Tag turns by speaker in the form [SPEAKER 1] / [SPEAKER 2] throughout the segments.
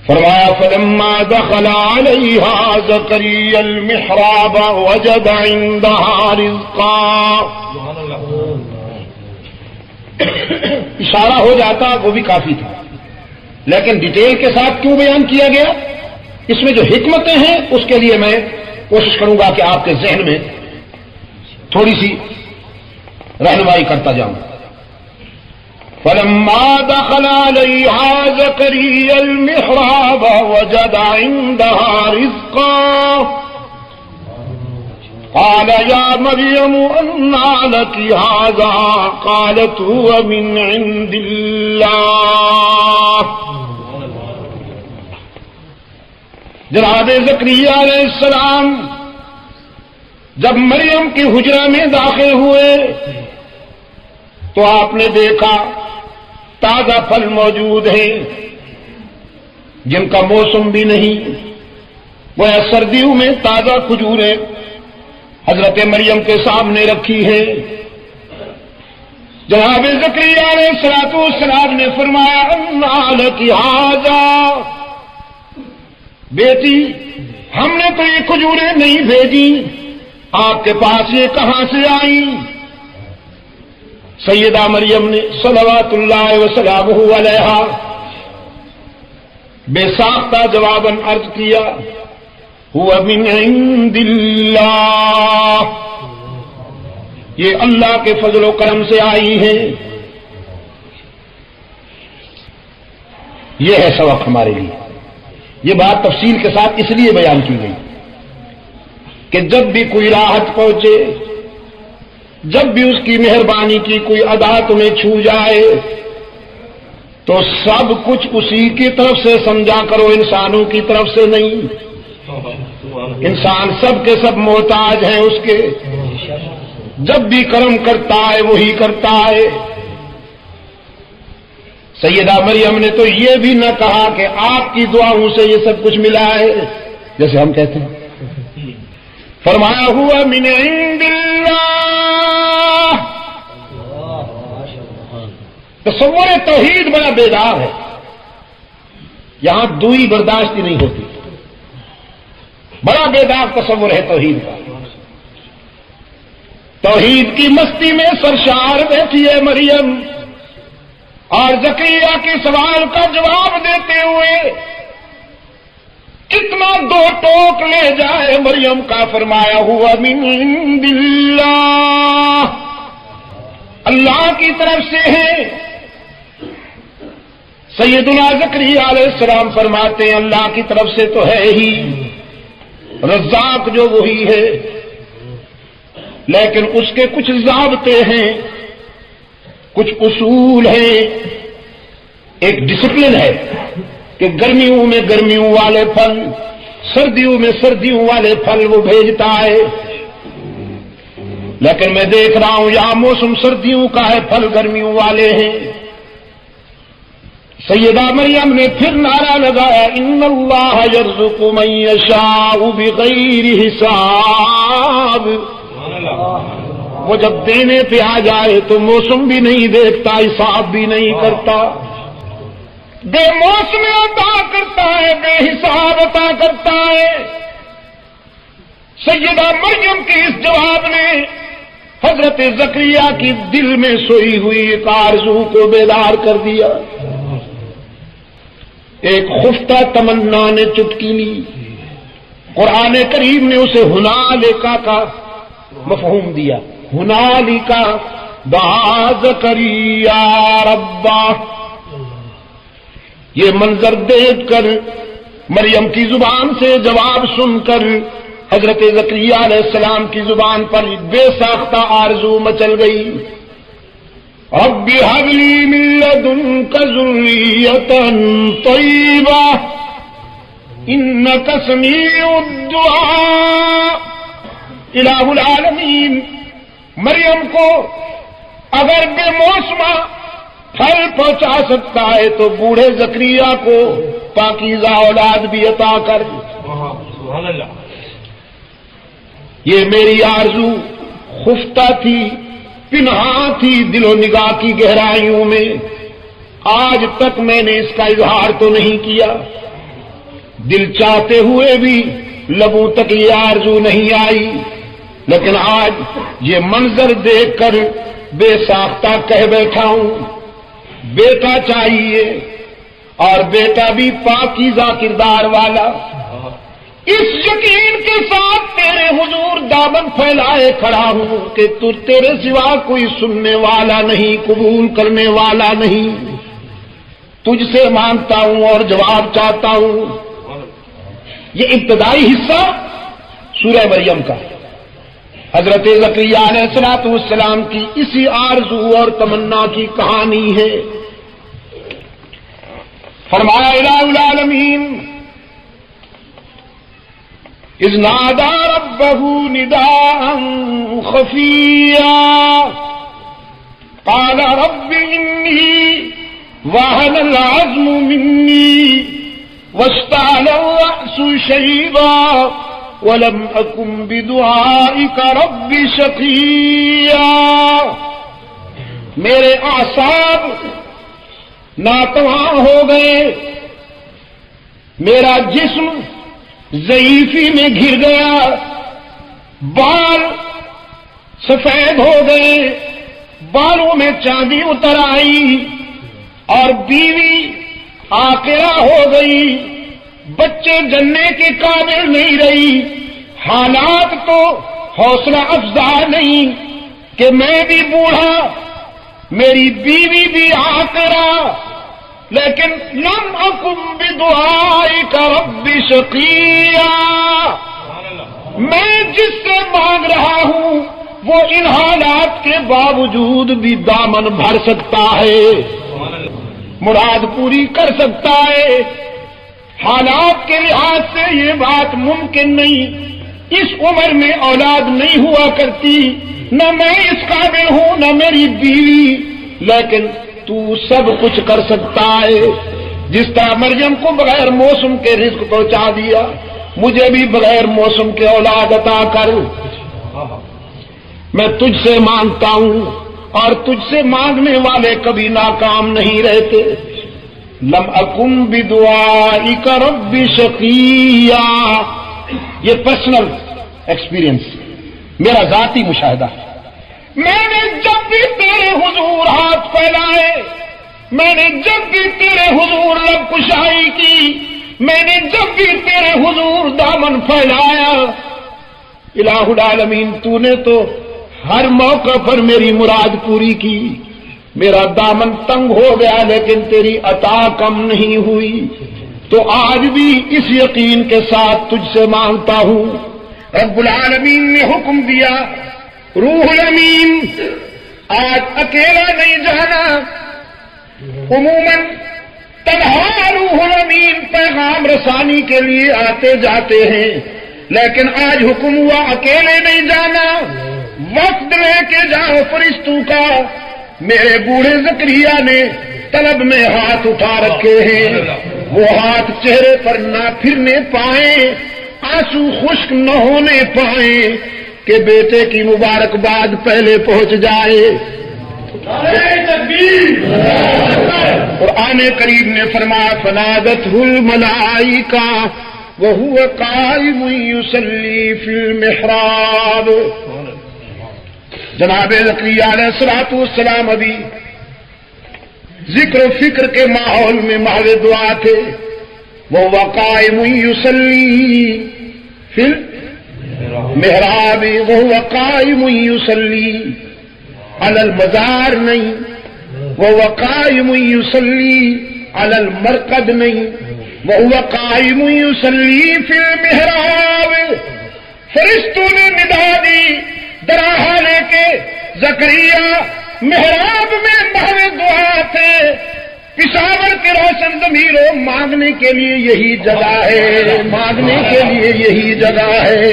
[SPEAKER 1] فرمایا فلما دخل علیہا زکریا المحراب وجد عندہا رزقا. اشارہ ہو جاتا وہ بھی کافی تھا، لیکن ڈیٹیل کے ساتھ کیوں بیان کیا گیا؟ اس میں جو حکمتیں ہیں اس کے لیے میں کوشش کروں گا کہ آپ کے ذہن میں تھوڑی سی رہنمائی کرتا جاؤں. فلما دخل علیہا زکریا المحراب وجد عندہا رزقا قال یا مریم انى لك هذا قالت هو من عند اللہ. جناب زکریا علیہ السلام جب مریم کے حجرہ میں داخل ہوئے تو آپ نے دیکھا تازہ پھل موجود ہیں جن کا موسم بھی نہیں. وہ سردیوں میں تازہ کھجوریں حضرت مریم کے سامنے رکھی ہے. جناب زکریا علیہ السلام نے فرمایا انى لك هذا، بیٹی ہم نے تو یہ کھجوریں نہیں بھیجی، آپ کے پاس یہ کہاں سے آئی؟ سیدہ مریم نے صلوات اللہ وسلامہ علیہا بے ساختہ جواباً عرض کیا هو من عند اللہ، یہ اللہ کے فضل و کرم سے آئی ہے. یہ ہے سبق ہمارے لیے. یہ بات تفصیل کے ساتھ اس لیے بیان کی گئی کہ جب بھی کوئی راحت پہنچے، جب بھی اس کی مہربانی کی کوئی ادا تمہیں چھو جائے تو سب کچھ اسی کی طرف سے سمجھا کرو، انسانوں کی طرف سے نہیں. انسان سب کے سب محتاج ہیں اس کے. جب بھی کرم کرتا ہے وہی کرتا ہے. سیدہ مریم نے تو یہ بھی نہ کہا کہ آپ کی دعاؤں سے یہ سب کچھ ملا ہے جیسے ہم کہتے ہیں. فرمایا ہوا من عند اللہ. تصور توحید بڑا بیدار ہے، یہاں دوئی برداشت ہی نہیں ہوتی. بڑا بیدار تصور ہے توحید کا. توحید کی مستی میں سرشار بیٹھی ہے مریم، اور زکریا کے سوال کا جواب دیتے ہوئے کتنا دو ٹوک لے جائے مریم کا. فرمایا ہوا من عند اللہ، اللہ کی طرف سے ہے. سیدنا زکریا علیہ السلام فرماتے ہیں اللہ کی طرف سے تو ہے ہی، رزاق جو وہی ہے، لیکن اس کے کچھ ضابطے ہیں، کچھ اصول ہیں. ایک ڈسپلن ہے کہ گرمیوں میں گرمیوں والے پھل، سردیوں میں سردیوں والے پھل وہ بھیجتا ہے. لیکن میں دیکھ رہا ہوں یہاں موسم سردیوں کا ہے، پھل گرمیوں والے ہیں. سیدہ مریم نے پھر نعرہ لگایا ان اللہ یرزق من یشاء بغیر حساب. وہ جب دینے پہ آ جائے تو موسم بھی نہیں دیکھتا، حساب بھی نہیں کرتا، بے موسم عطا کرتا ہے، بے حساب عطا کرتا ہے. سیدہ مریم کے اس جواب نے حضرت زکریا کی دل میں سوئی ہوئی ایک آرزو کو بیدار کر دیا. ایک خفتہ تمنا نے چٹکی لی. قرآن کریم نے اسے ہنالکا کا مفہوم دیا. ہنالکا دعا زکریا ربا. یہ منظر دیکھ کر، مریم کی زبان سے جواب سن کر حضرت زکریا علیہ السلام کی زبان پر بے ساختہ آرزو مچل گئی. رب هب لي من لدنك ذرية طيبة إنك سميع الدعاء. الہ العالمین مریم کو اگر بے موسمہ پھل پہنچا سکتا ہے تو بوڑھے زکریا کو پاکیزہ اولاد بھی عطا کر. سبحان اللہ. یہ میری آرزو خفتہ تھی، پنہاں تھی دل و نگاہ کی گہرائیوں میں. آج تک میں نے اس کا اظہار تو نہیں کیا، دل چاہتے ہوئے بھی لبوں تک یہ آرزو نہیں آئی، لیکن آج یہ منظر دیکھ کر بے ساختہ کہہ بیٹھا ہوں، بیٹا چاہیے، اور بیٹا بھی پاکیزہ کردار والا۔ اس یقین کے ساتھ تیرے حضور دامن پھیلائے کھڑا ہوں کہ تیرے سوا کوئی سننے والا نہیں، قبول کرنے والا نہیں، تجھ سے مانگتا ہوں اور جواب چاہتا ہوں۔ یہ ابتدائی حصہ سورہ مریم کا حضرت زکریا علیہ السلام کی اسی آرزو اور تمنا کی کہانی ہے۔ فرمایا الہ العالمین اذ نادى ربه نداء خفيا قال رب إني وهن العظم مني واشتعل الرأس شيبا ولم أكن بدعائك رب شقيا۔ میرے اعصاب ناتواں ہو گئے، میرا جسم ضعیفی میں گر گیا، بال سفید ہو گئے، بالوں میں چاندی اتر آئی، اور بیوی عاقرہ ہو گئی، بچے جننے کے قابل نہیں رہی۔ حالات تو حوصلہ افزا نہیں کہ میں بھی بوڑھا، میری بیوی بھی عاقرہ، لیکن لم اکن بدعائک رب شقیا، میں جس سے مانگ رہا ہوں وہ ان حالات کے باوجود بھی دامن بھر سکتا ہے، مراد پوری کر سکتا ہے۔ حالات کے لحاظ سے یہ بات ممکن نہیں، اس عمر میں اولاد نہیں ہوا کرتی، نہ میں اس قابل ہوں نہ میری بیوی، لیکن تو سب کچھ کر سکتا ہے۔ جس طرح مریم کو بغیر موسم کے رزق پہنچا دیا، مجھے بھی بغیر موسم کے اولاد عطا کر۔ میں تجھ سے مانگتا ہوں، اور تجھ سے مانگنے والے کبھی ناکام نہیں رہتے۔ لم اکن بدعائک رب شقیا، یہ پرسنل ایکسپیرئنس، میرا ذاتی مشاہدہ ہے۔ میں نے جب بھی تیرے حضور ہاتھ پھیلائے، میں نے جب بھی تیرے حضور لب کشائی کی، میں نے جب بھی تیرے حضور دامن پھیلایا، الہ العالمین تو نے تو ہر موقع پر میری مراد پوری کی۔ میرا دامن تنگ ہو گیا لیکن تیری عطا کم نہیں ہوئی، تو آج بھی اس یقین کے ساتھ تجھ سے مانگتا ہوں۔ رب العالمین نے حکم دیا، روح الامین آج اکیلا نہیں جانا۔ عموماً تنہا روح الامین پیغام رسانی کے لیے آتے جاتے ہیں، لیکن آج حکم ہوا اکیلے نہیں جانا، وقت لے کے جاؤ فرشتوں کا۔ میرے بوڑھے زکریا نے طلب میں ہاتھ اٹھا رکھے ہیں، وہ ہاتھ چہرے پر نہ پھرنے پائیں، آنسو خشک نہ ہونے پائیں، کہ بیٹے کی مبارکباد پہلے پہنچ جائے۔ قرآن کریم نے فرمایا فنادته الملائکہ وهو قائم یصلی فی المحراب۔ جناب زکریا علیہ السلام ابھی ذکر و فکر کے ماحول میں محض دعا تھے۔ وهو قائم یصلی فی المحراب وهو قائم یصلی علی المزار نہیں، وهو قائم یصلی علی المرقد نہیں، وهو قائم یصلی فی المحراب۔ فرشتوں نے ندا دی دراہا لے کے، زکریا محراب میں محض دعا تھے۔ پشاور کے روشن ضمیروں، مانگنے کے لیے یہی جگہ ہے، مانگنے کے لیے یہی جگہ ہے۔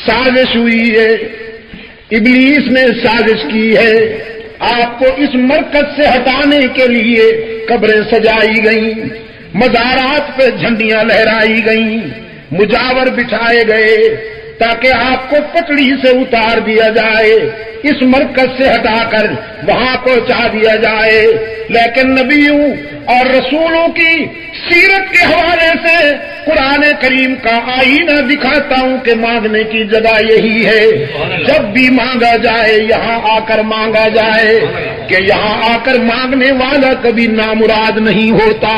[SPEAKER 1] سازش ہوئی ہے، ابلیس نے سازش کی ہے، آپ کو اس مرکز سے ہٹانے کے لیے قبریں سجائی گئیں، مزارات پہ جھنڈیاں لہرائی گئیں، مجاور بٹھائے گئے، تاکہ آپ کو پٹڑی سے اتار دیا جائے، اس مرکز سے ہٹا کر وہاں پہنچا دیا جائے۔ لیکن نبیوں اور رسولوں کی سیرت کے حوالے سے قرآن کریم کا آئینہ دکھاتا ہوں کہ مانگنے کی جگہ یہی ہے۔ جب بھی مانگا جائے یہاں آ کر مانگا جائے، کہ یہاں آ کر مانگنے والا کبھی نامراد نہیں ہوتا۔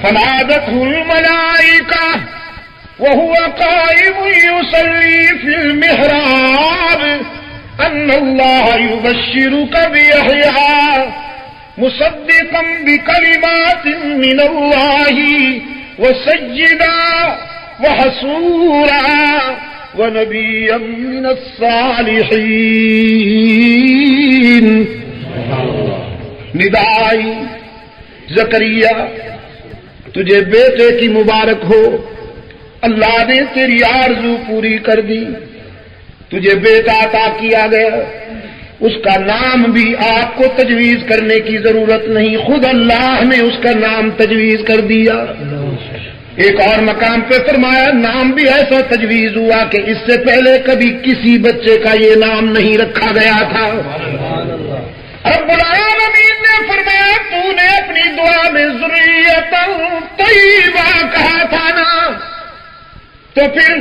[SPEAKER 1] فنادته الملائکہ وهو قائم يصلي في المحراب ان الله يبشرك بيحيى مصدقا بكلمات من الله وسيدا وحصورا ونبيا من الصالحين۔ ندائی زکریا تجھے بیٹے کی مبارک ہو، اللہ نے تیری آرزو پوری کر دی، تجھے بیٹا عطا کیا گیا۔ اس کا نام بھی آپ کو تجویز کرنے کی ضرورت نہیں، خود اللہ نے اس کا نام تجویز کر دیا۔ ایک اور مقام پہ فرمایا نام بھی ایسا تجویز ہوا کہ اس سے پہلے کبھی کسی بچے کا یہ نام نہیں رکھا گیا تھا۔ رب العالمین نے فرمایا تو نے اپنی دعا میں ذریۃ طیبہ کہا تھا نا، تو پھر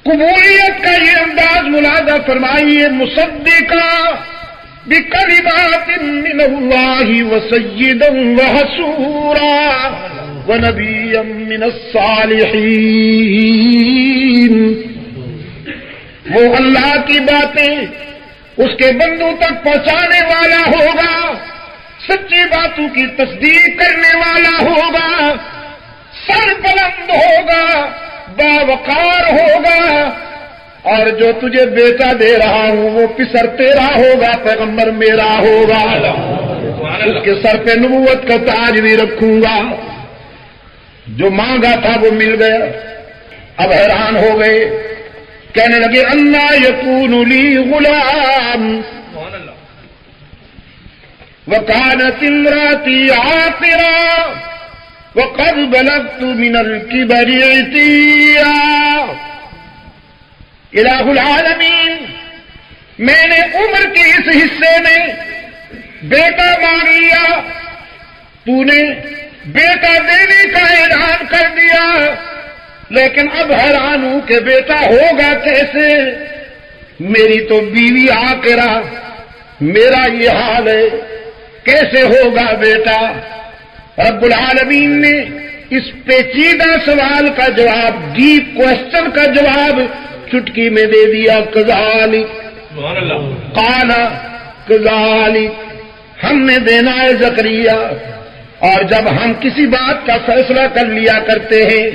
[SPEAKER 1] قبولیت کا یہ انداز ملاحظہ فرمائیے، مصدقا بکلمات من اللہ وسیدا وحصورا ونبیا من الصالحین۔ وہ اللہ کی باتیں اس کے بندوں تک پہنچانے والا ہوگا، سچی باتوں کی تصدیق کرنے والا ہوگا، سر بلند ہوگا، باوقار ہوگا، اور جو تجھے بیٹا دے رہا ہوں وہ پسر تیرا ہوگا، پیغمبر میرا ہوگا، اس کے سر پہ نبوت کا تاج بھی رکھوں گا۔ جو مانگا تھا وہ مل گیا، اب حیران ہو گئے، کہنے لگے انا یکون لی غلام وکانت امراتی عاقرا وقد بلغت من الكبر عتیا۔ الہ العالمین، میں نے عمر کے اس حصے میں بیٹا مانگ لیا، تو نے بیٹا دینے کا اعلان کر دیا، لیکن اب حیران ہوں کہ بیٹا ہوگا کیسے؟ میری تو بیوی عاقرہ، میرا یہ حال ہے، کیسے ہوگا بیٹا؟ رب العالمین نے اس پیچیدہ سوال کا جواب، ڈیپ کوشچن کا جواب چٹکی میں دے دیا، کذالک قال کذالک، ہم نے دینا ہے زکریا۔ اور جب ہم کسی بات کا فیصلہ کر لیا کرتے ہیں،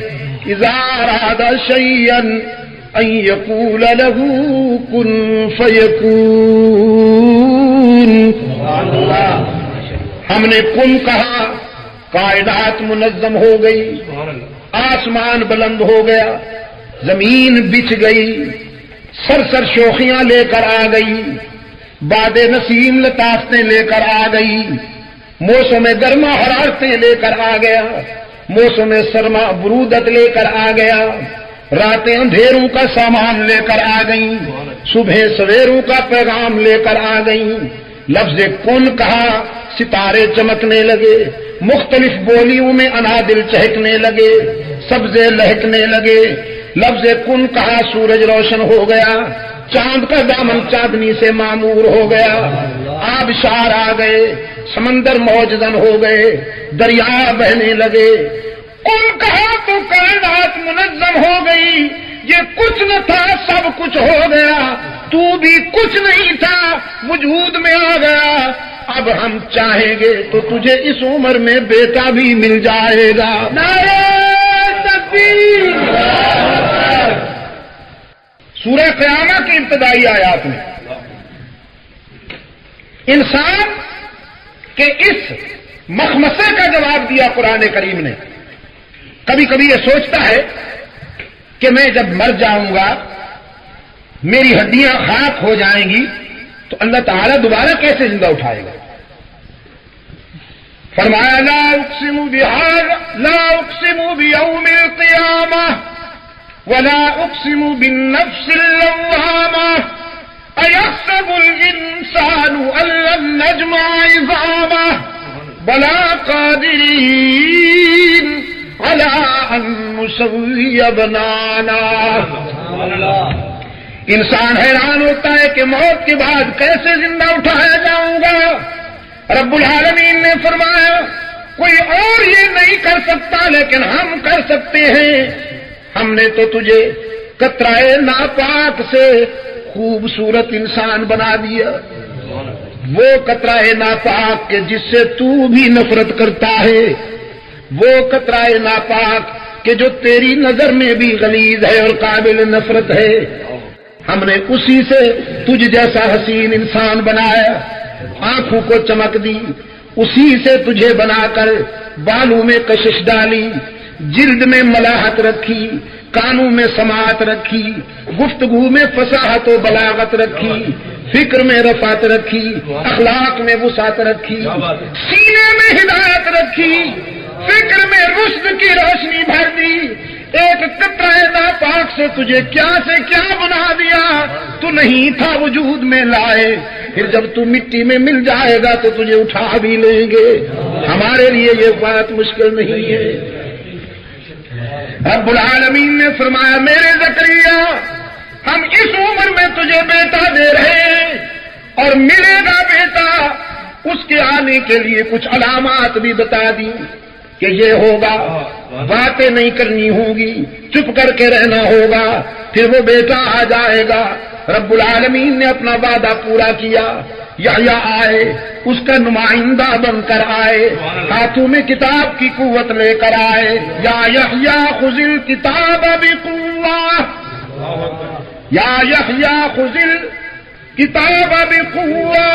[SPEAKER 1] اذا اراد شیئا ان یقول له کن فیکون۔ ہم نے کن کہا، کائنات منظم ہو گئی، آسمان بلند ہو گیا، زمین بچھ گئی، سرسر شوخیاں لے کر آ گئی، باد نسیم لطافتیں لے کر آ گئی، موسم گرما حرارتیں لے کر آ گیا، موسم سرما برودت لے کر آ گیا، راتیں اندھیروں کا سامان لے کر آ گئیں، صبح سویروں کا پیغام لے کر آ گئیں۔ لفظ کن کہا، ستارے چمکنے لگے، مختلف بولیوں میں انادل چہکنے لگے، سبزے لہکنے لگے۔ لفظ کن کہا، سورج روشن ہو گیا، چاند کا دامن چاندنی سے معمور ہو گیا، آبشار آ گئے، سمندر موجزن ہو گئے، دریا بہنے لگے۔ کن کہا تو کائنات منظم ہو گئی، یہ کچھ نہ تھا سب کچھ ہو گیا، تو بھی کچھ نہیں تھا وجود میں آ گیا۔ اب ہم چاہیں گے تو تجھے اس عمر میں بیٹا بھی مل جائے گا۔ نعرہ تکبیر۔ سورہ قیامہ کی ابتدائی آیات میں انسان کے اس مخمصے کا جواب دیا قرآن کریم نے۔ کبھی کبھی یہ سوچتا ہے کہ میں جب مر جاؤں گا، میری ہڈیاں خاک ہو جائیں گی، تو اللہ تعالیٰ دوبارہ کیسے زندہ اٹھائے گا؟ فرمایا لا اقسم بهذا لا اقسم بيوم القيامة ولا اقسم بالنفس اللوامة ايحسب الانسان ان لن نجمع عظامه بلى قادرين على ان نسوي بنانا. انسان حیران ہوتا ہے کہ موت کے بعد کیسے زندہ اٹھایا جاؤں گا. رب العالمین نے فرمایا کوئی اور یہ نہیں کر سکتا لیکن ہم کر سکتے ہیں. ہم نے تو تجھے قطرہ ناپاک سے خوبصورت انسان بنا دیا. وہ قطرہ ناپاک کے جس سے تو بھی نفرت کرتا ہے, وہ قطرہ ناپاک کہ جو تیری نظر میں بھی غلیظ ہے اور قابل نفرت ہے. ہم نے اسی سے تجھ جیسا حسین انسان بنایا, آنکھوں کو چمک دی, اسی سے تجھے بنا کر بالوں میں کشش ڈالی, جلد میں ملاحت رکھی, کانوں میں سماعت رکھی, گفتگو میں فصاحت و بلاغت رکھی, فکر میں رفعت رکھی, اخلاق میں وسعت رکھی, سینے میں ہدایت رکھی, فکر میں رشد کی روشنی بھر دی. ایک قطرہ ناپاک سے تجھے کیا سے کیا بنا دیا. تو نہیں تھا وجود میں لائے, پھر جب تو مٹی میں مل جائے گا تو تجھے اٹھا بھی لیں گے. ہمارے لیے یہ بات مشکل نہیں ہے. رب العالمین نے فرمایا میرے زکریا ہم اس عمر میں تجھے بیٹا دے رہے ہیں اور ملے گا بیٹا. اس کے آنے کے لیے کچھ علامات بھی بتا دی کہ یہ ہوگا, باتیں نہیں کرنی ہوں گی, چپ کر کے رہنا ہوگا, پھر وہ بیٹا آ جائے گا. رب العالمین نے اپنا وعدہ پورا کیا. یحییٰ آئے, اس کا نمائندہ بن کر آئے, ہاتھوں میں کتاب کی قوت لے کر آئے. یا یحییٰ خذ الکتاب بقوة, یا یحییٰ خذ الکتاب بقوة